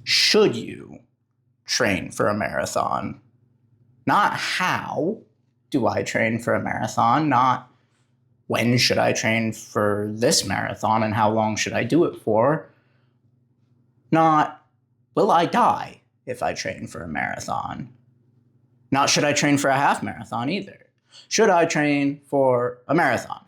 should you train for a marathon? Not how do I train for a marathon, not when should I train for this marathon and how long should I do it for, not will I die if I train for a marathon, not should I train for a half marathon either. Should I train for a marathon?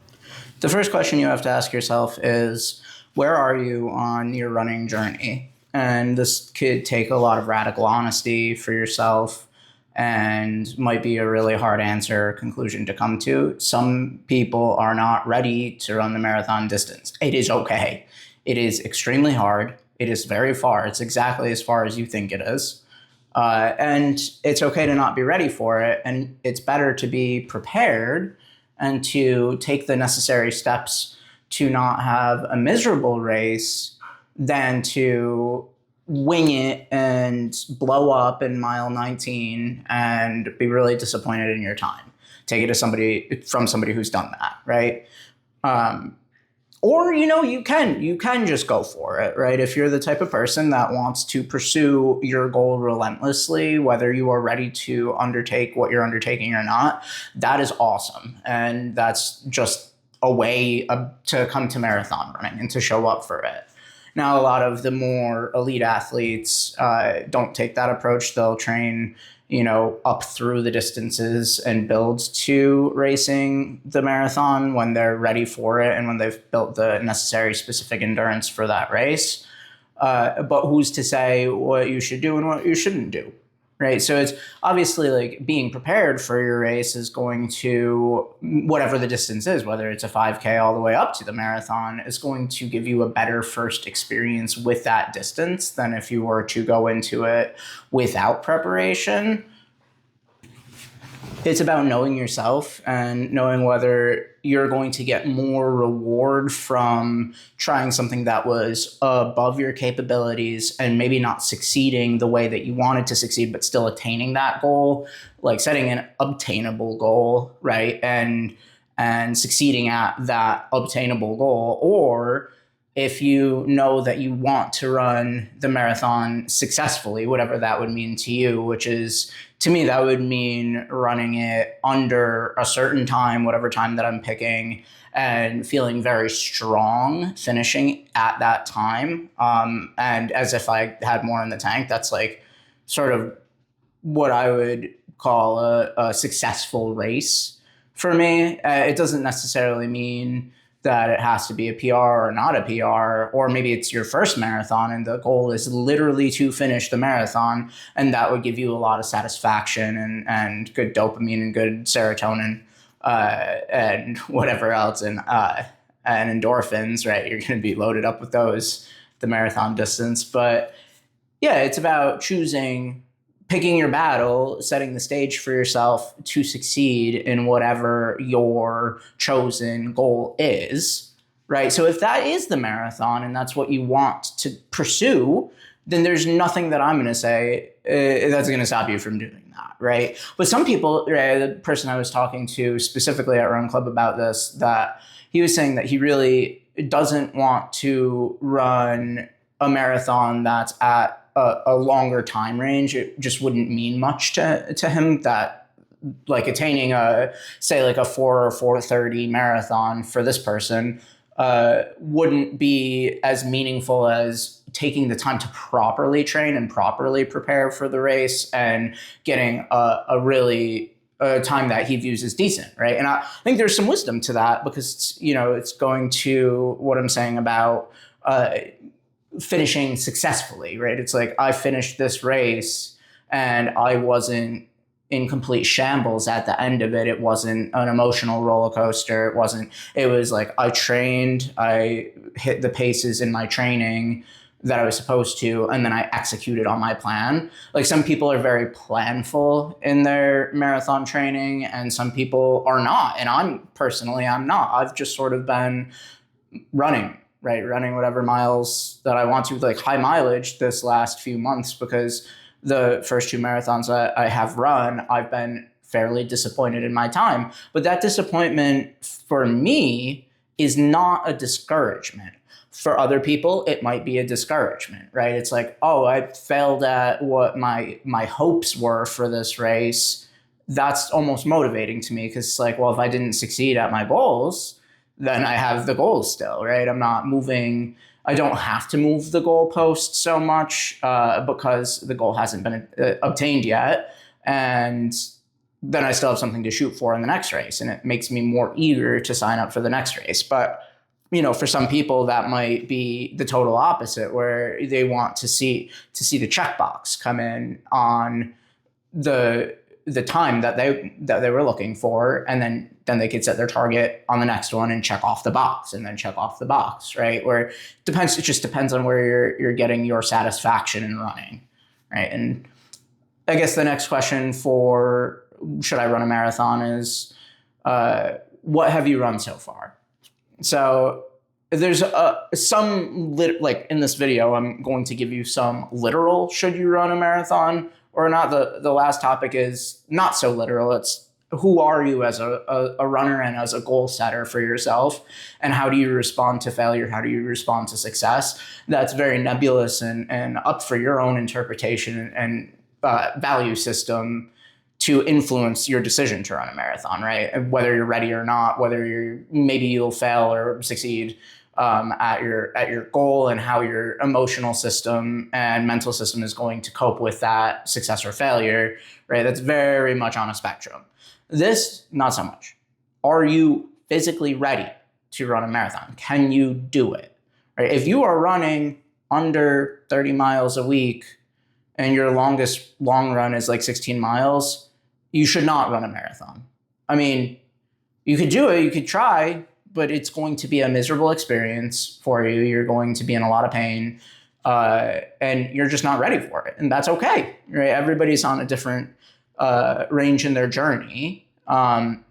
The first question you have to ask yourself is, where are you on your running journey? And this could take a lot of radical honesty for yourself and might be a really hard answer conclusion to come to. Some people are not ready to run the marathon distance. It is okay. It is extremely hard. It is very far. It's exactly as far as you think it is. And it's okay to not be ready for it. And it's better to be prepared and to take the necessary steps to not have a miserable race than to wing it and blow up in mile 19 and be really disappointed in your time. Take it to from somebody who's done that, right? Or, you can just go for it, right? If you're the type of person that wants to pursue your goal relentlessly, whether you are ready to undertake what you're undertaking or not, that is awesome. And that's just a way to come to marathon running and to show up for it. Now, a lot of the more elite athletes don't take that approach. They'll train up through the distances and build to racing the marathon when they're ready for it and when they've built the necessary specific endurance for that race. But who's to say what you should do and what you shouldn't do, right? So it's obviously like being prepared for your race is going to, whatever the distance is, whether it's a 5K all the way up to the marathon, is going to give you a better first experience with that distance than if you were to go into it without preparation. It's about knowing yourself and knowing whether you're going to get more reward from trying something that was above your capabilities and maybe not succeeding the way that you wanted to succeed, but still attaining that goal, like setting an obtainable goal, right? And succeeding at that obtainable goal. Or if you know that you want to run the marathon successfully, whatever that would mean to you, which is, to me, that would mean running it under a certain time, whatever time that I'm picking, and feeling very strong finishing at that time. And as if I had more in the tank, that's like sort of what I would call a successful race for me. It doesn't necessarily mean that it has to be a PR or not a PR, or maybe it's your first marathon and the goal is literally to finish the marathon, and that would give you a lot of satisfaction and good dopamine and good serotonin and whatever else and endorphins, right? You're going to be loaded up with those, the marathon distance. But yeah, it's about picking your battle, setting the stage for yourself to succeed in whatever your chosen goal is, right? So if that is the marathon and that's what you want to pursue, then there's nothing that I'm going to say that's going to stop you from doing that, right? But some people, right, the person I was talking to specifically at Run Club about this, that he was saying that he really doesn't want to run a marathon that's at a longer time range. It just wouldn't mean much to him, that like attaining a 4 or 4:30 marathon for this person wouldn't be as meaningful as taking the time to properly train and properly prepare for the race and getting a time that he views as decent, right? And I think there's some wisdom to that, because it's going to what I'm saying about finishing successfully, right? It's like, I finished this race and I wasn't in complete shambles at the end of it. It wasn't an emotional roller coaster. It was like, I trained, I hit the paces in my training that I was supposed to, and then I executed on my plan. Like, some people are very planful in their marathon training and some people are not. And I'm not. I've just sort of been running whatever miles that I want to, like high mileage this last few months, because the first 2 marathons that I have run, I've been fairly disappointed in my time. But that disappointment for me is not a discouragement. For other people, it might be a discouragement, right? It's like, oh, I failed at what my hopes were for this race. That's almost motivating to me because it's like, well, if I didn't succeed at my goals, then I have the goals still, right? I'm not moving. I don't have to move the goalpost so much because the goal hasn't been obtained yet. And then I still have something to shoot for in the next race. And it makes me more eager to sign up for the next race. But, for some people that might be the total opposite, where they want to see the checkbox come in on the time that they were looking for, and then they could set their target on the next one and check off the box, and then check off the box, right? Where it just depends on where you're getting your satisfaction in running, right? And I guess the next question for should I run a marathon is, what have you run so far? So there's like in this video, I'm going to give you some literal should you run a marathon or not. The last topic is not so literal. It's who are you as a runner and as a goal setter for yourself, and how do you respond to failure? How do you respond to success? That's very nebulous and up for your own interpretation and value system to influence your decision to run a marathon, right? Whether you're ready or not, whether maybe you'll fail or succeed at your goal, and how your emotional system and mental system is going to cope with that success or failure, right? That's very much on a spectrum. This, not so much. Are you physically ready to run a marathon? Can you do it? Right? If you are running under 30 miles a week and your longest long run is like 16 miles, you should not run a marathon. I mean, you could do it, you could try, but it's going to be a miserable experience for you. You're going to be in a lot of pain, and you're just not ready for it. And that's okay, right? Everybody's on a different range in their journey. And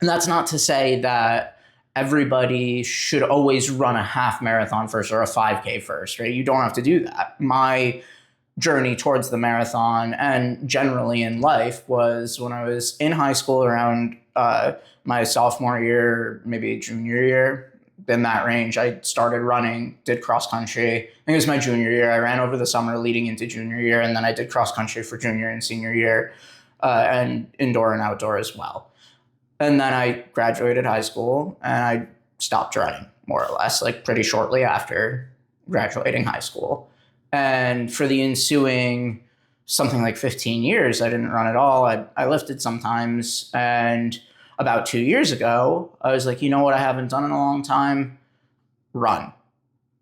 that's not to say that everybody should always run a half marathon first or a 5K first, right? You don't have to do that. My journey towards the marathon and generally in life was when I was in high school around my sophomore year, maybe junior year. In that range, I started running, did cross country. I think it was my junior year. I ran over the summer leading into junior year, and then I did cross country for junior and senior year, and indoor and outdoor as well. And then I graduated high school and I stopped running, more or less, like pretty shortly after graduating high school. And for the ensuing something like 15 years, I didn't run at all. I lifted sometimes. And about 2 years ago, I was like, you know what I haven't done in a long time? Run.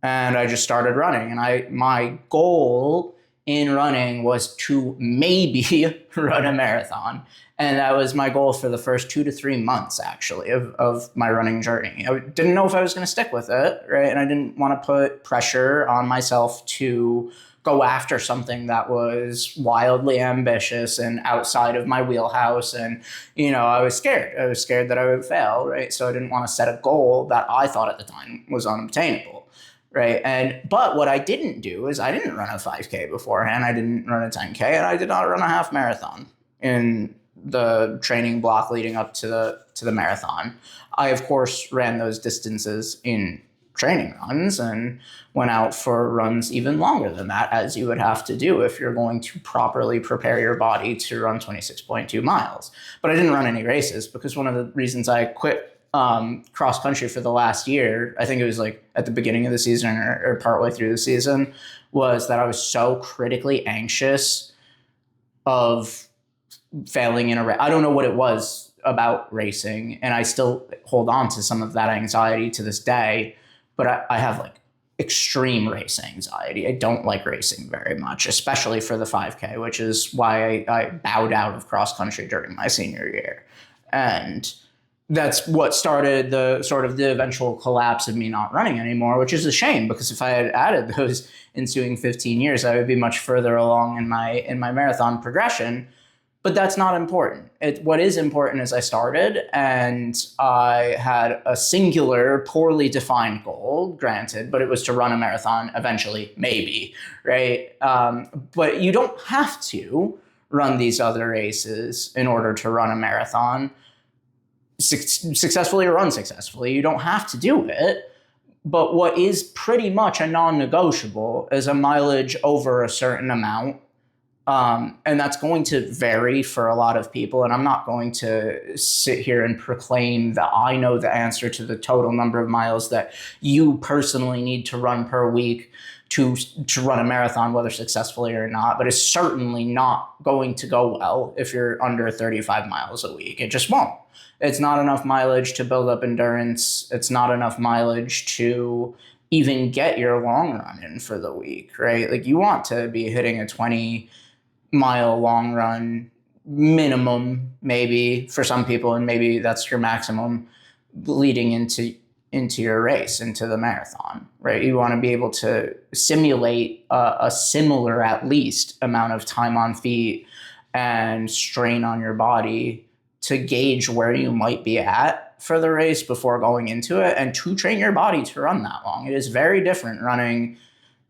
And I just started running. And my goal in running was to maybe run a marathon. And that was my goal for the first 2 to 3 months, actually, of my running journey. I didn't know if I was going to stick with it, right? And I didn't want to put pressure on myself to go after something that was wildly ambitious and outside of my wheelhouse. And, I was scared. I was scared that I would fail, right? So I didn't want to set a goal that I thought at the time was unobtainable, right? But what I didn't do is I didn't run a 5K beforehand. I didn't run a 10K, and I did not run a half marathon in the training block leading up to the marathon. I, of course, ran those distances in training runs and went out for runs even longer than that, as you would have to do if you're going to properly prepare your body to run 26.2 miles. But I didn't run any races because one of the reasons I quit cross country for the last year, I think it was like at the beginning of the season or partway through the season, was that I was so critically anxious of failing in a race. I don't know what it was about racing, and I still hold on to some of that anxiety to this day, but I have like extreme race anxiety. I don't like racing very much, especially for the 5K, which is why I bowed out of cross country during my senior year. And that's what started the eventual collapse of me not running anymore, which is a shame, because if I had added those ensuing 15 years, I would be much further along in my marathon progression. But that's not important. What is important is I started and I had a singular, poorly defined goal, granted, but it was to run a marathon eventually, maybe, right? But you don't have to run these other races in order to run a marathon successfully or unsuccessfully. You don't have to do it. But what is pretty much a non-negotiable is a mileage over a certain amount. And that's going to vary for a lot of people. And I'm not going to sit here and proclaim that I know the answer to the total number of miles that you personally need to run per week to run a marathon, whether successfully or not. But it's certainly not going to go well if you're under 35 miles a week. It just won't. It's not enough mileage to build up endurance. It's not enough mileage to even get your long run in for the week, right? Like, you want to be hitting a 20-mile long run minimum, maybe for some people, and maybe that's your maximum leading into your race, into the marathon, right? You want to be able to simulate a similar, at least, amount of time on feet and strain on your body to gauge where you might be at for the race before going into it, and to train your body to run that long. It is very different running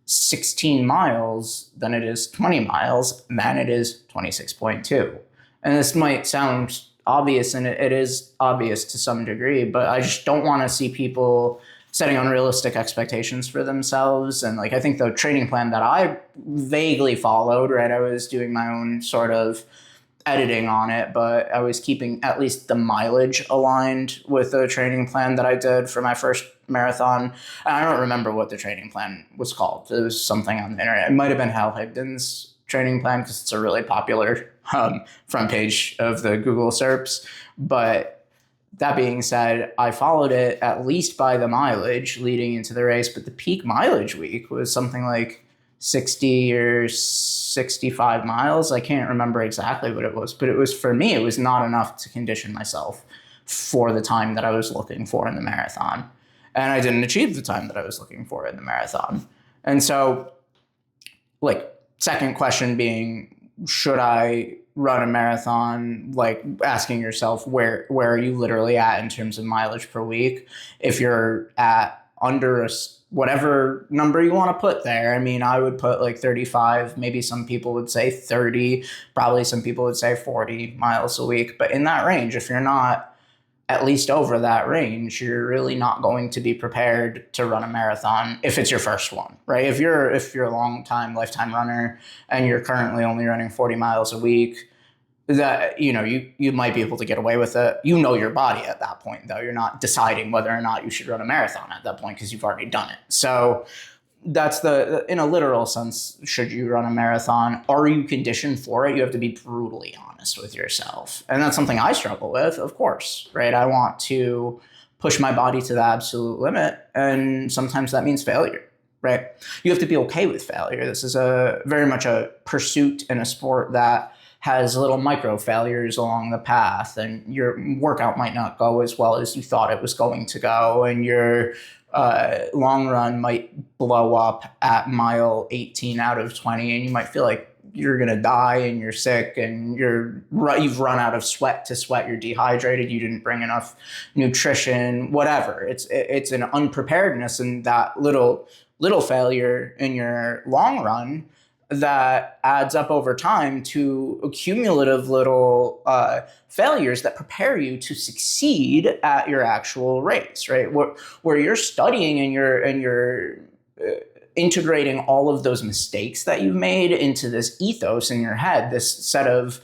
16 miles than it is 20 miles than it is 26.2. And this might sound obvious, and it is obvious to some degree, but I just don't want to see people setting unrealistic expectations for themselves. And like, I think the training plan that I vaguely followed, right, I was doing my own sort of editing on it, but I was keeping at least the mileage aligned with the training plan that I did for my first marathon. And I don't remember what the training plan was called. It was something on the internet. It might have been Hal Higdon's training plan, because it's a really popular front page of the Google SERPs. But that being said, I followed it at least by the mileage leading into the race, but the peak mileage week was something like 60 or 65 miles. I can't remember exactly what it was, but it was, for me, it was not enough to condition myself for the time that I was looking for in the marathon. And I didn't achieve the time that I was looking for in the marathon. And so, like, second question being, should I run a marathon? Like, asking yourself, where are you literally at in terms of mileage per week? If you're at under whatever number you want to put there. I mean, I would put like 35, maybe some people would say 30, probably some people would say 40 miles a week. But in that range, if you're not at least over that range, you're really not going to be prepared to run a marathon if it's your first one, right? If you're a long time, lifetime runner and you're currently only running 40 miles a week, that, you know, you might be able to get away with it. You know your body at that point, though. You're not deciding whether or not you should run a marathon at that point, because you've already done it. So that's in a literal sense, should you run a marathon? Are you conditioned for it? You have to be brutally honest with yourself. And that's something I struggle with, of course, right? I want to push my body to the absolute limit, and sometimes that means failure, right? You have to be okay with failure. This is very much a pursuit in a sport that has little micro failures along the path, and your workout might not go as well as you thought it was going to go, and your long run might blow up at mile 18 out of 20, and you might feel like you're going to die, and you're sick, and you've run out of sweat to sweat, you're dehydrated, you didn't bring enough nutrition, whatever. It's an unpreparedness and that little failure in your long run that adds up over time to cumulative little failures that prepare you to succeed at your actual race, right? Where you're studying and you're integrating all of those mistakes that you've made into this ethos in your head, this set of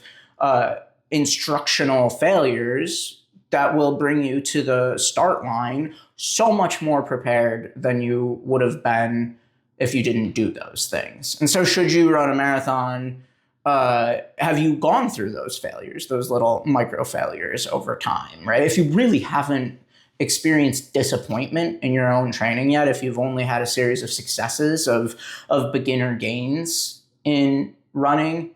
instructional failures that will bring you to the start line so much more prepared than you would have been if you didn't do those things. And so, should you run a marathon, have you gone through those failures, those little micro failures over time, right? If you really haven't experienced disappointment in your own training yet, if you've only had a series of successes of beginner gains in running,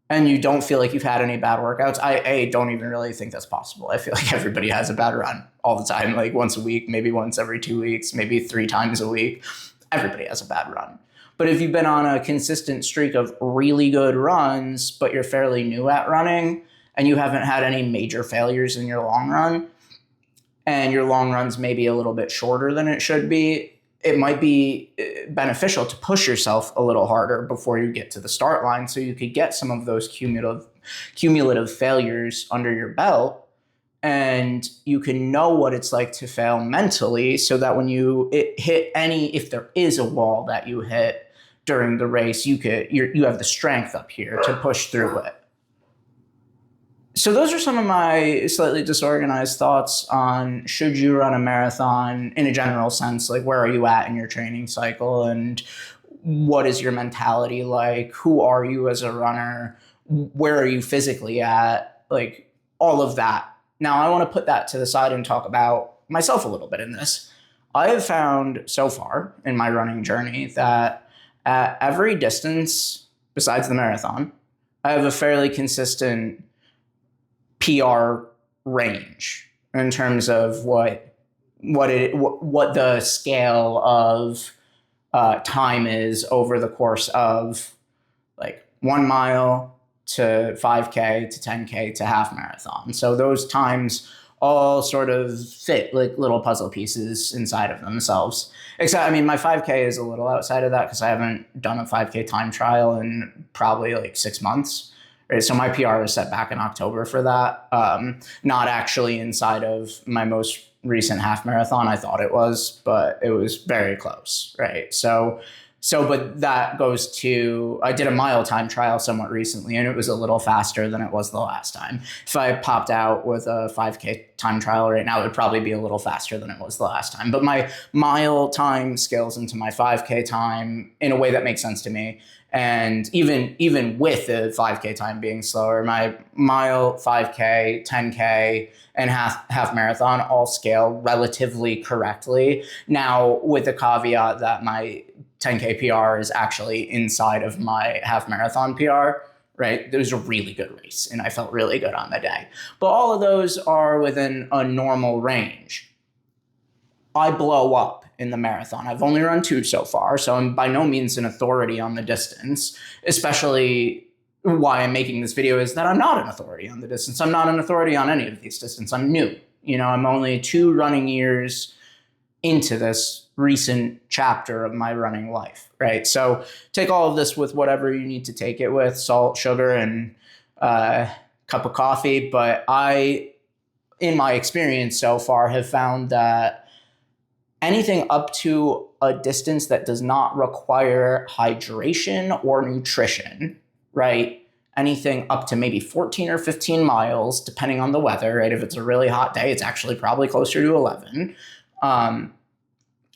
and you don't feel like you've had any bad workouts, I don't even really think that's possible. I feel like everybody has a bad run all the time, like once a week, maybe once every 2 weeks, maybe 3 times a week. Everybody has a bad run. But if you've been on a consistent streak of really good runs, but you're fairly new at running, and you haven't had any major failures in your long run, and your long run's maybe a little bit shorter than it should be, it might be beneficial to push yourself a little harder before you get to the start line, so you could get some of those cumulative failures under your belt and you can know what it's like to fail mentally, so that when if there is a wall that you hit during the race, you have the strength up here to push through it. So those are some of my slightly disorganized thoughts on should you run a marathon in a general sense, like where are you at in your training cycle, and what is your mentality like? Who are you as a runner? Where are you physically at? Like all of that. Now I want to put that to the side and talk about myself a little bit in this. I have found so far in my running journey that at every distance besides the marathon, I have a fairly consistent PR range in terms of what the scale of time is over the course of like 1 mile to 5K to 10K to half marathon. So those times all sort of fit like little puzzle pieces inside of themselves. Except, I mean, my 5K is a little outside of that because I haven't done a 5K time trial in probably like 6 months. Right? So my PR is set back in October for that. Not actually inside of my most recent half marathon. I thought it was, but it was very close. Right. But that goes to, I did a mile time trial somewhat recently, and it was a little faster than it was the last time. If I popped out with a 5K time trial right now, it would probably be a little faster than it was the last time. But my mile time scales into my 5K time in a way that makes sense to me. And even with the 5K time being slower, my mile, 5K, 10K, and half marathon all scale relatively correctly. Now, with the caveat that my 10K PR is actually inside of my half marathon PR, right? It was a really good race, and I felt really good on the day. But all of those are within a normal range. I blow up in the marathon. I've only run 2 so far, so I'm by no means an authority on the distance, especially why I'm making this video is that I'm not an authority on the distance. I'm not an authority on any of these distances. I'm new. I'm only 2 running years into this recent chapter of my running life, right? So take all of this with whatever you need to take it with, salt, sugar, and a cup of coffee. But I, in my experience so far, have found that anything up to a distance that does not require hydration or nutrition, right? Anything up to maybe 14 or 15 miles, depending on the weather, right? If it's a really hot day, it's actually probably closer to 11.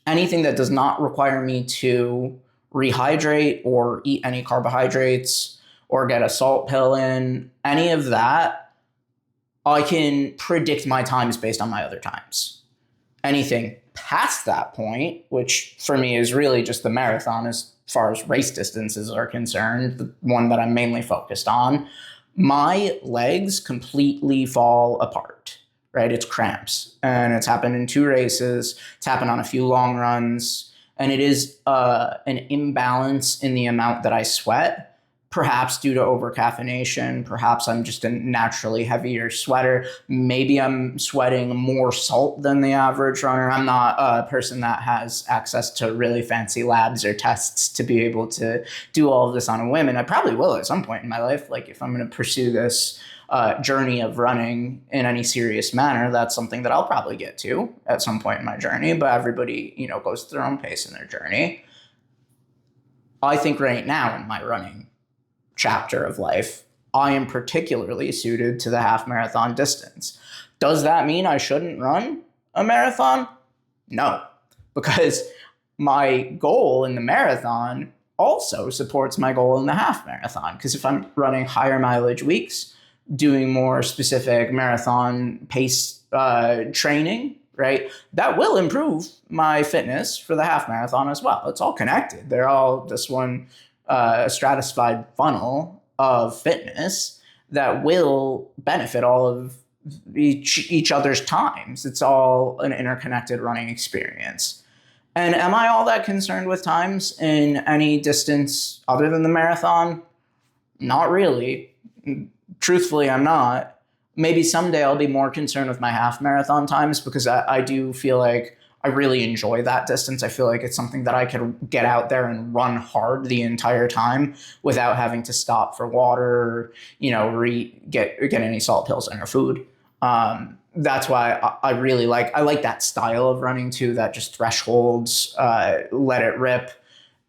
Anything that does not require me to rehydrate or eat any carbohydrates or get a salt pill in, any of that, I can predict my times based on my other times. Anything past that point, which for me is really just the marathon as far as race distances are concerned, the one that I'm mainly focused on, my legs completely fall apart, right? It's cramps, and it's happened in 2 races. It's happened on a few long runs, and it is an imbalance in the amount that I sweat, perhaps due to overcaffeination. Perhaps I'm just a naturally heavier sweater. Maybe I'm sweating more salt than the average runner. I'm not a person that has access to really fancy labs or tests to be able to do all of this on a whim. And I probably will at some point in my life. Like if I'm going to pursue this journey of running in any serious manner, that's something that I'll probably get to at some point in my journey. But everybody, goes at their own pace in their journey. I think right now in my running chapter of life, I am particularly suited to the half marathon distance. Does that mean I shouldn't run a marathon? No, because my goal in the marathon also supports my goal in the half marathon. Because if I'm running higher mileage weeks, doing more specific marathon pace training, right, that will improve my fitness for the half marathon as well. It's all connected. They're all this one stratified funnel of fitness that will benefit all of each other's times. It's all an interconnected running experience. And am I all that concerned with times in any distance other than the marathon? Not really. Truthfully, I'm not. Maybe someday I'll be more concerned with my half marathon times because I do feel like I really enjoy that distance. I feel like it's something that I could get out there and run hard the entire time without having to stop for water or, get any salt pills in or food. That's why I really I like that style of running too, that just thresholds, let it rip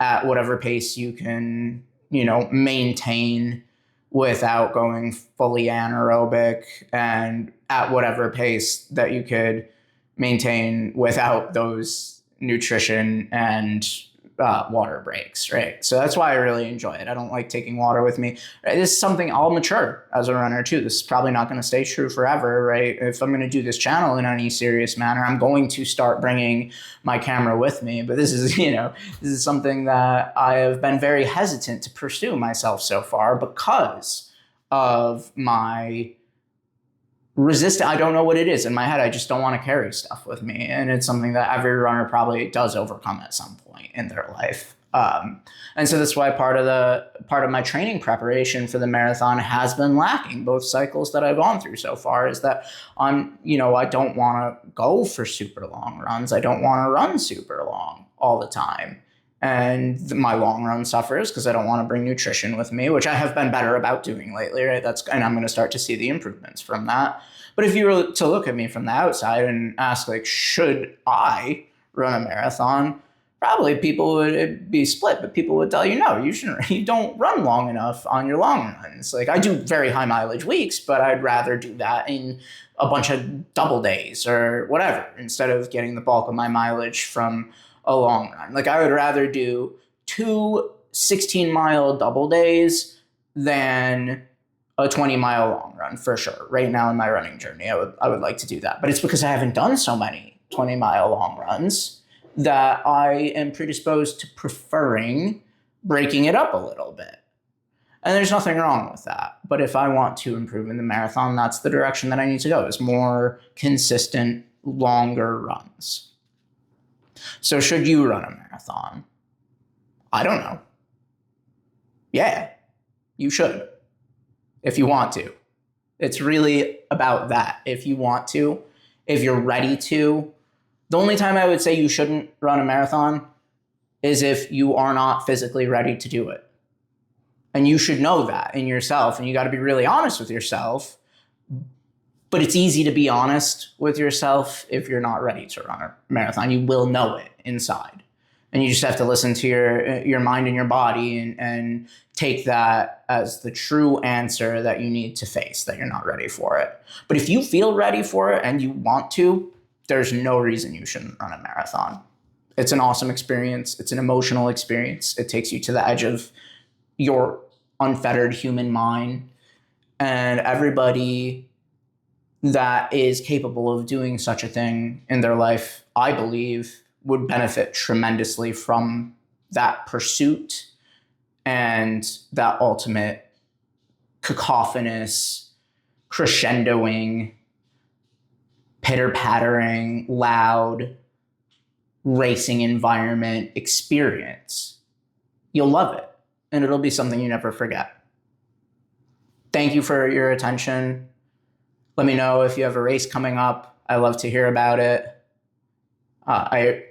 at whatever pace you can, maintain without going fully anaerobic, and at whatever pace that you could maintain without those nutrition and water breaks, right? So that's why I really enjoy it. I don't like taking water with me. This is something I'll mature as a runner too. This is probably not going to stay true forever, right? If I'm going to do this channel in any serious manner, I'm going to start bringing my camera with me. But this is, this is something that I have been very hesitant to pursue myself so far because of my resistant. I don't know what it is in my head. I just don't want to carry stuff with me, and it's something that every runner probably does overcome at some point in their life. And so that's why part of my training preparation for the marathon has been lacking. Both cycles that I've gone through so far is that I don't want to go for super long runs. I don't want to run super long all the time. And my long run suffers because I don't want to bring nutrition with me, which I have been better about doing lately, right? And I'm going to start to see the improvements from that. But if you were to look at me from the outside and ask, should I run a marathon? Probably people would be split, but people would tell you, no, you shouldn't. You don't run long enough on your long runs. I do very high mileage weeks, but I'd rather do that in a bunch of double days or whatever, instead of getting the bulk of my mileage from a long run. I would rather do 2 16-mile double days than a 20-mile long run, for sure. Right now in my running journey, I would like to do that. But it's because I haven't done so many 20-mile long runs that I am predisposed to preferring breaking it up a little bit. And there's nothing wrong with that. But if I want to improve in the marathon, that's the direction that I need to go, is more consistent, longer runs. So should you run a marathon? I don't know. Yeah, you should, if you want to. It's really about that. If you want to, if you're ready to. The only time I would say you shouldn't run a marathon is if you are not physically ready to do it. And you should know that in yourself, and you got to be really honest with yourself. But it's easy to be honest with yourself if you're not ready to run a marathon. You will know it inside. And you just have to listen to your mind and your body and take that as the true answer that you need to face, that you're not ready for it. But if you feel ready for it and you want to, there's no reason you shouldn't run a marathon. It's an awesome experience. It's an emotional experience. It takes you to the edge of your unfettered human mind. And everybody that is capable of doing such a thing in their life, I believe, would benefit tremendously from that pursuit and that ultimate cacophonous, crescendoing, pitter-pattering, loud, racing environment experience. You'll love it, and it'll be something you never forget. Thank you for your attention. Let me know if you have a race coming up. I love to hear about it. I